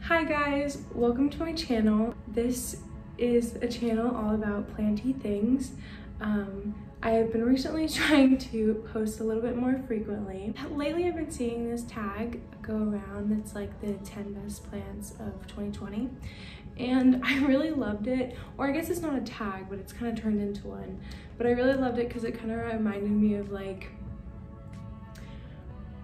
Hi guys, welcome to my channel. This is a channel all about planty things. I have been recently trying to post a little bit more frequently. Lately I've been seeing this tag go around that's like the 10 best plants of 2020 and I really loved it. Or I guess it's not a tag, but it's kind of turned into one. But I really loved it because it kind of reminded me of like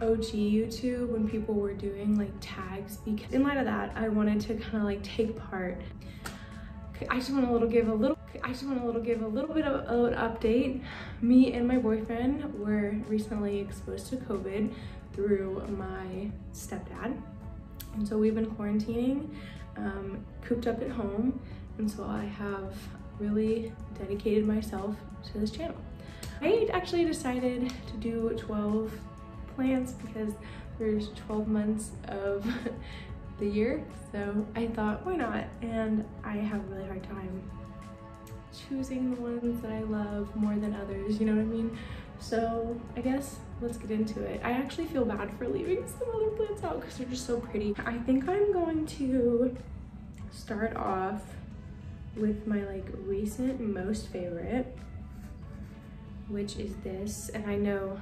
OG YouTube when people were doing like tags, because in light of that I wanted to kind of like take part. I just want to give a little bit of an update. Me and my boyfriend were recently exposed to COVID through my stepdad, and so we've been quarantining, cooped up at home, and so I have really dedicated myself to this channel. I actually decided to do 12 plants because there's 12 months of the year, so I thought why not, and I have a really hard time choosing the ones that I love more than others, you know what I mean? So I guess let's get into it. I actually feel bad for leaving some other plants out because they're just so pretty. I think I'm going to start off with my like recent most favorite, which is this, and I know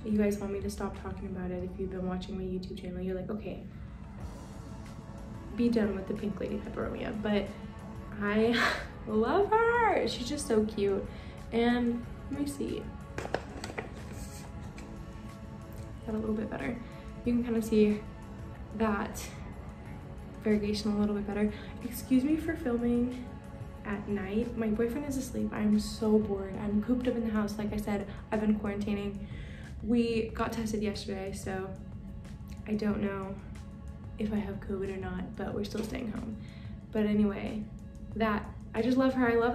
you guys want me to stop talking about it. If you've been watching my YouTube channel, you're like, okay, be done with the pink lady Peperomia, but I love her. She's just so cute. And let me see, got a little bit better. You can kind of see that variegation a little bit better. Excuse me for filming at night. My boyfriend is asleep. I'm so bored. I'm cooped up in the house. Like I said, I've been quarantining. We got tested yesterday, so I don't know if I have COVID or not, but we're still staying home. But anyway, I just love her. I love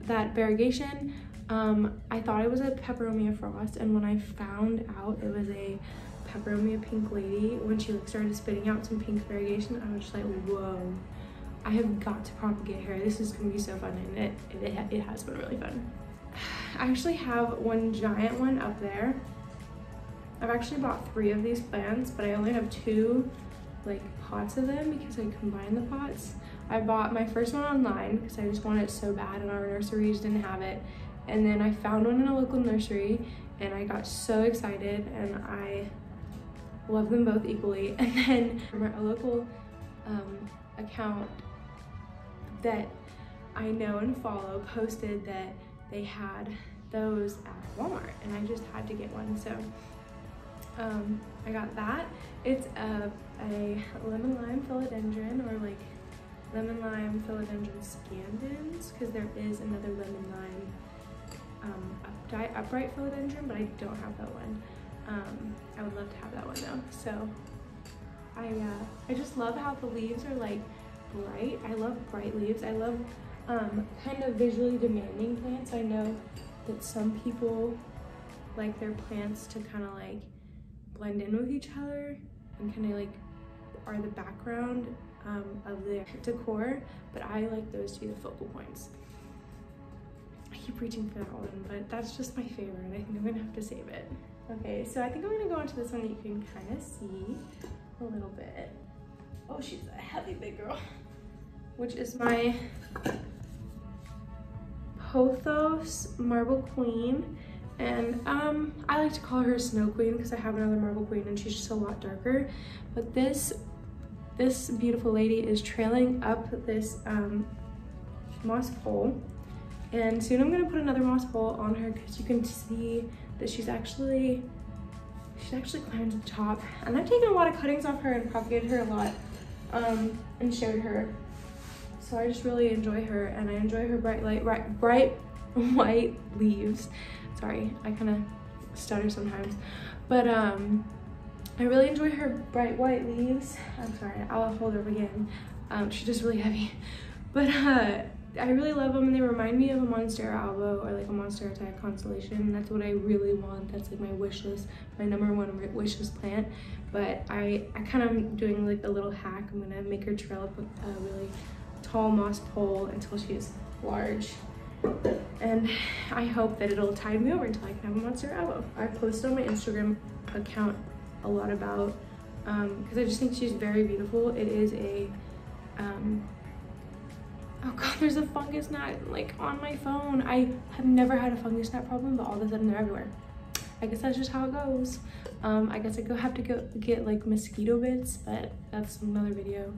that variegation. I thought it was a Peperomia frost, and when I found out it was a Peperomia pink lady, when she like started spitting out some pink variegation, I was just like, whoa, I have got to propagate her. This is gonna be so fun, and it has been really fun. I actually have one giant one up there. I've actually bought 3 of these plants, but I only have 2 like pots of them because I combined the pots. I bought my first one online because I just wanted it so bad, and our nursery just didn't have it. And then I found one in a local nursery and I got so excited, and I love them both equally. And then a local account that I know and follow posted that they had those at Walmart, and I just had to get one. So I got that. It's a lemon lime philodendron, or like lemon lime philodendron scandens, because there is another lemon lime upright philodendron, but I don't have that one. I would love to have that one though. So I just love how the leaves are like bright. I love bright leaves. I love kind of visually demanding plants. I know that some people like their plants to kind of like blend in with each other and kind of like are the background of their decor, but I like those to be the focal points. I keep reaching for that one, but that's just my favorite. I think I'm gonna have to save it. Okay, so I think I'm gonna go on to this one that you can kind of see a little bit. Oh, she's a heavy big girl, which is my Pothos Marble Queen. And I like to call her Snow Queen because I have another Marble Queen and she's just a lot darker. But this beautiful lady is trailing up this moss pole, and soon I'm gonna put another moss pole on her because you can see that she's actually climbed to the top. And I've taken a lot of cuttings off her and propagated her a lot and showed her. So I just really enjoy her, and I enjoy her bright white leaves. Sorry, I kind of stutter sometimes, but I really enjoy her bright white leaves. I'm sorry, I'll hold her up again. She's just really heavy, but I really love them, and they remind me of a Monstera albo, or like a Monstera type constellation. That's what I really want. That's like my wish list, my #1 wish list plant. But I kind of doing like a little hack. I'm gonna make her trail up a really tall moss pole until she's large, and I hope that it'll tide me over until I can have a Monstera albo. I posted on my Instagram account a lot about because I just think she's very beautiful. It is a, oh god, there's a fungus gnat like on my phone. I have never had a fungus gnat problem, but all of a sudden they're everywhere. I guess that's just how it goes. I guess I have to go get like mosquito bits, but that's another video.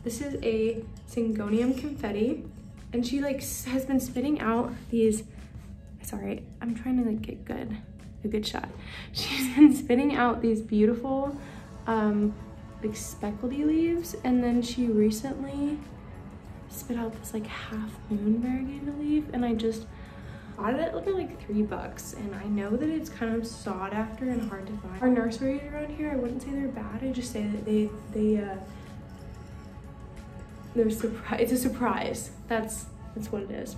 This is a Syngonium confetti, and she like has been spitting out these, sorry, I'm trying to like get a good shot. She's been spitting out these beautiful like speckledy leaves, and then she recently spit out this like half moon variegated leaf, and I just bought it for like $3, and I know that it's kind of sought after and hard to find. Our nurseries around here, I wouldn't say they're bad, I just say that they're surprise. It's a surprise. That's what it is.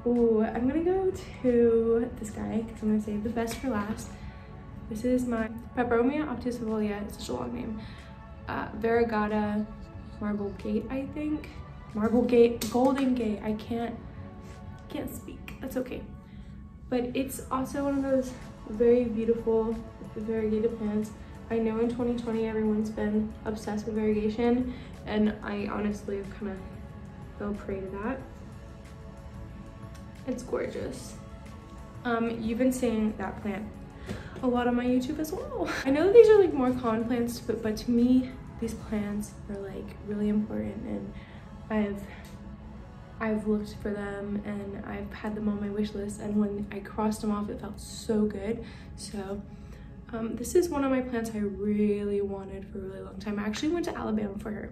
Ooh, I'm gonna go to this guy because I'm gonna save the best for last. This is my Peperomia obtusifolia. It's such a long name. Variegata Marble Gate, I think. Marble Gate, Golden Gate. I can't speak. That's okay. But it's also one of those very beautiful variegated plants. I know in 2020 everyone's been obsessed with variegation, and I honestly have kind of fell prey to that. It's gorgeous. You've been seeing that plant a lot on my YouTube as well. I know that these are like more common plants, but to me, these plants are like really important, and I've looked for them and I've had them on my wish list, and when I crossed them off, it felt so good. So this is one of my plants I really wanted for a really long time. I actually went to Alabama for her.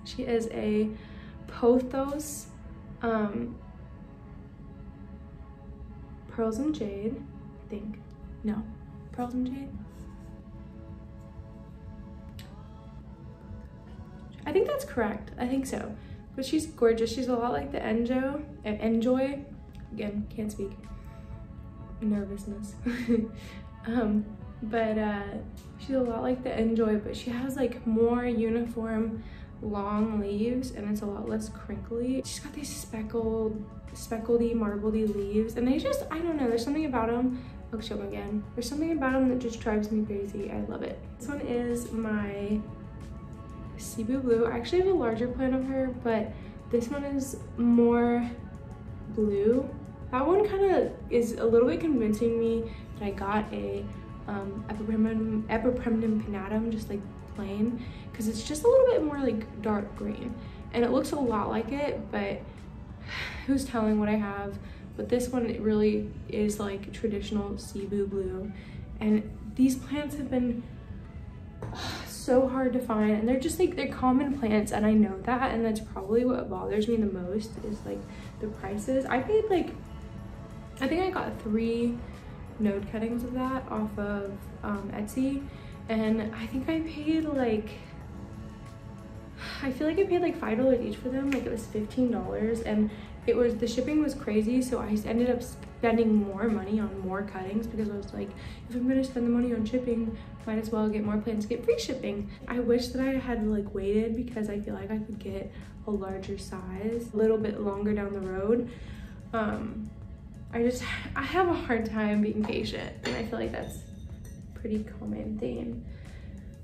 She is a Pothos Pearls and Jade, I think. No, Pearls and Jade? I think that's correct. I think so. But she's gorgeous. She's a lot like the Enjoy. Again, can't speak. Nervousness. She's a lot like the Enjoy, but she has like more uniform long leaves, and it's a lot less crinkly. She's got these speckledy, marbledy leaves, and they just, I don't know, there's something about them. I'll show them again. There's something about them that just drives me crazy. I love it. This one is my Cebu Blue. I actually have a larger plant of her, but this one is more blue. That one kind of is a little bit convincing me that I got a Epipremnum pinnatum, just like plain, because it's just a little bit more like dark green, and it looks a lot like it, but who's telling what I have. But this one, it really is like traditional Cebu Blue, and these plants have been so hard to find, and they're just like, they're common plants, and I know that, and that's probably what bothers me the most is like the prices. I paid like, I think I got 3 node cuttings of that off of Etsy, and I think I paid like, I feel like I paid like $5 each for them. Like it was $15, and it was, the shipping was crazy, so I ended up spending more money on more cuttings because I was like, if I'm gonna spend the money on shipping, might as well get more plants, get free shipping. I wish that I had like waited, because I feel like I could get a larger size a little bit longer down the road. I have a hard time being patient, and I feel like that's a pretty common thing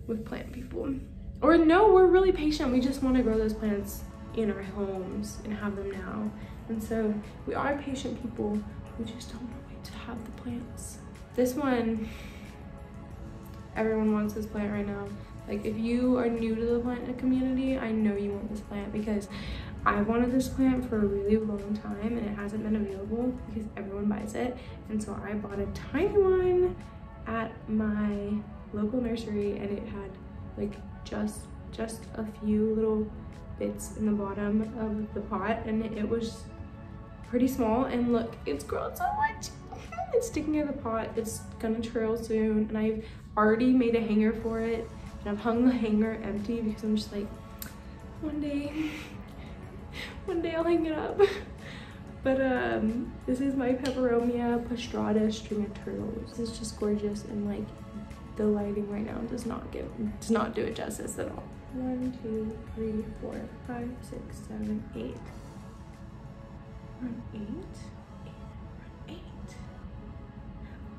with plant people. Or no, we're really patient, we just want to grow those plants in our homes and have them now. And so we are patient people, we just don't want to wait to have the plants. This one, everyone wants this plant right now. Like if you are new to the plant community, I know you want this plant, because I wanted this plant for a really long time and it hasn't been available because everyone buys it. And so I bought a tiny one at my local nursery, and it had like just a few little bits in the bottom of the pot, and it was pretty small, and look, it's grown so much. It's sticking in the pot, it's gonna trail soon, and I've already made a hanger for it, and I've hung the hanger empty because I'm just like, one day I'll hang it up. But this is my Peperomia pastrada string of turtles. This is just gorgeous, and like the lighting right now does not do it justice at all. 1, 2, 3, 4, 5, 6, 7, 8. Run 8.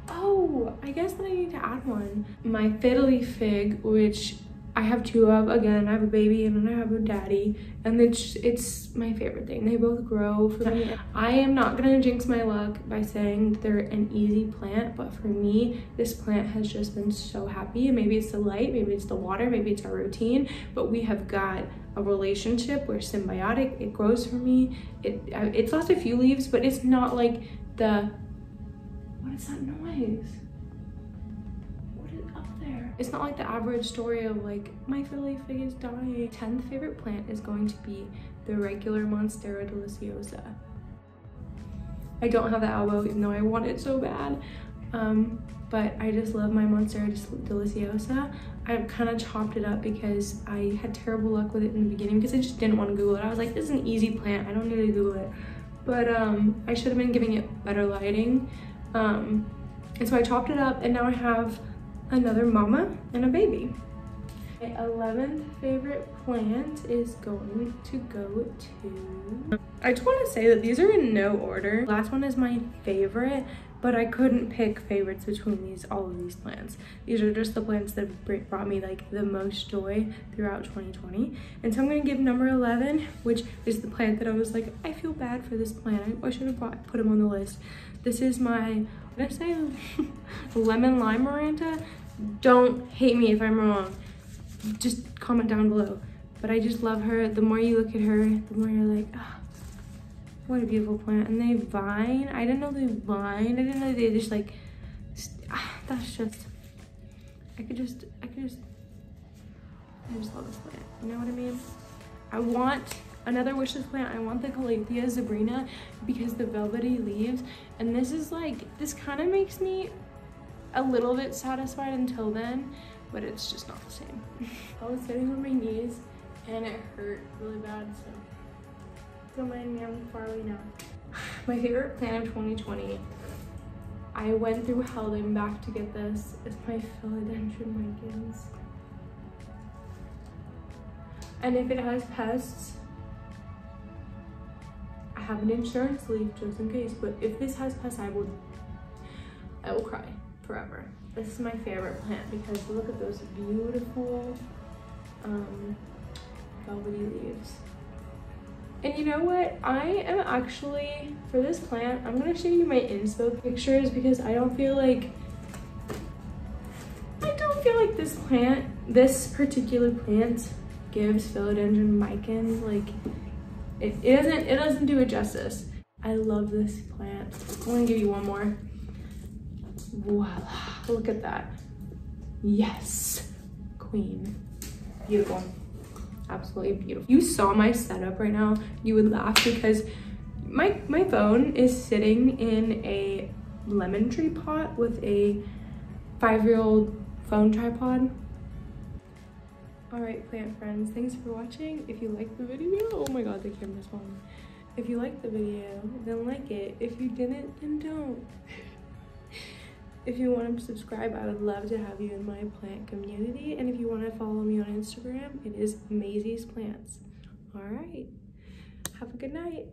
Oh, I guess that I need to add one. My Fiddle fig, which I have 2 of. Again, I have a baby and then I have a daddy, and it's my favorite thing. They both grow for me. I am not gonna jinx my luck by saying they're an easy plant, but for me, this plant has just been so happy. Maybe it's the light, maybe it's the water, maybe it's our routine, but we have got a relationship. We're symbiotic. It grows for me. It's lost a few leaves, but it's not like the, what is that noise? It's not like the average story of like, my Fiddle fig is dying. 10th favorite plant is going to be the regular Monstera deliciosa. I don't have the elbow, even though I want it so bad. But I just love my Monstera deliciosa. I kind of chopped it up because I had terrible luck with it in the beginning because I just didn't want to Google it. I was like, this is an easy plant. I don't need to Google it. But I should have been giving it better lighting. And so I chopped it up, and now I have another mama and a baby. My 11th favorite plant is going to go to, I just want to say that these are in no order. Last one is my favorite, but I couldn't pick favorites between all of these plants. These are just the plants that brought me like the most joy throughout 2020. And so I'm going to give number 11, which is the plant that I was like, I feel bad for this plant. I should have put him on the list. This is my, what did I say? Lemon lime maranta. Don't hate me if I'm wrong. Just comment down below. But I just love her. The more you look at her, the more you're like, ah, what a beautiful plant. And they vine. I didn't know they vine. I didn't know they just like, that's just, I just love this plant. You know what I mean? I want another wish list plant. I want the Calathea zebrina because the velvety leaves. And this is like, this kind of makes me a little bit satisfied until then, but it's just not the same. I was sitting on my knees and it hurt really bad, so don't mind me, I'm far away now. My favorite plant of 2020, I went through hell and back to get this, is my philodendron micans. And if it has pests, I have an insurance leaf just in case, but if this has pests, I will cry forever. This is my favorite plant because look at those beautiful velvety leaves. And you know what? I am actually, for this plant, I'm gonna show you my inspo pictures because I don't feel like this particular plant gives philodendron micans, like it doesn't do it justice. I love this plant. I'm gonna give you one more. Voila, look at that. Yes, queen. Beautiful, absolutely beautiful. You saw my setup right now, you would laugh because my phone is sitting in a lemon tree pot with a 5-year-old phone tripod. All right, plant friends, thanks for watching. If you liked the video, oh my god, the camera's falling. If you liked the video, then like it. If you didn't, then don't. If you want to subscribe, I would love to have you in my plant community. And if you want to follow me on Instagram, it is Maisie's Plants. All right, have a good night.